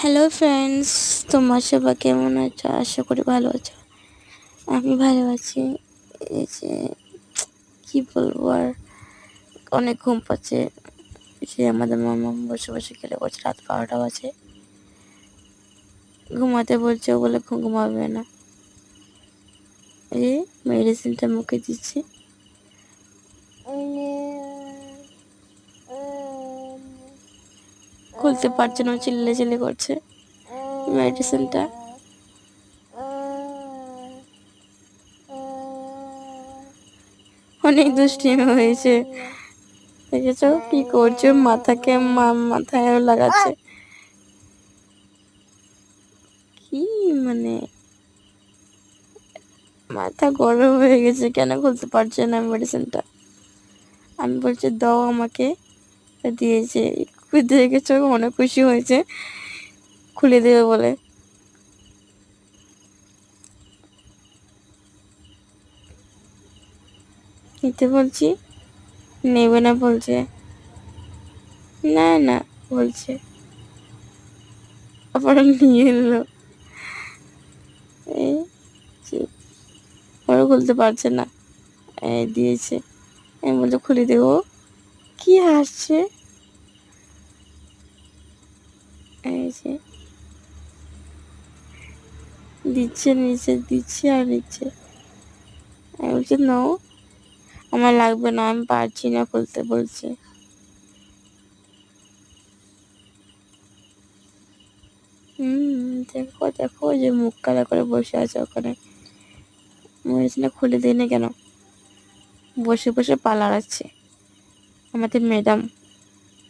Hello friends, তোমার সবাই কেমন আছো? আশা করি ভালো আছো। আমি ভালো আছি। এই যে কি বলবো আর, অনেক ঘুম পাচ্ছে। সে আমাদের মামা বসে বসে খেলে করছে, রাত 12টা বাজে। ঘুমাতে বলছে, ও বলে ঘুমাবে না। এই মেডিসিনটা মুখে দিচ্ছি। খুলতে পারছে না, চিল্লে চিল্লে করছে মেডিসিনটা। অনেক দুষ্টিমি হয়েছে, দেখেছো কি করছে? মাথায় লাগাচ্ছে। কি মানে, মাথা গরম হয়ে গেছে, কেন খুলতে পারছে না মেডিসিনটা। আমি বলছি দাও আমাকে, দিয়েছে। দেখেছো, অনেক খুশি হয়েছে, খুলে দেবে বলে। নিতে বলছি, নেবে না বলছে। না না বলছে, আবার নিয়ে এলো। এই যে, ওরা খুলতে পারছে না, এই দিয়েছে। আমি বলছি খুলে দেবো, কি হাসছে। এই যে দিচ্ছে, নিচে দিচ্ছে আর নিচ্ছে। আমি বলছি নাও, আমার লাগবে না, আমি পারছি না খুলতে বলছে। দেখো দেখো, যে মুখ কালা করে বসে আছে ওখানে। মেডিসিনটা খুলে দিই না কেন, বসে বসে পালাচ্ছে আমাদের ম্যাডাম।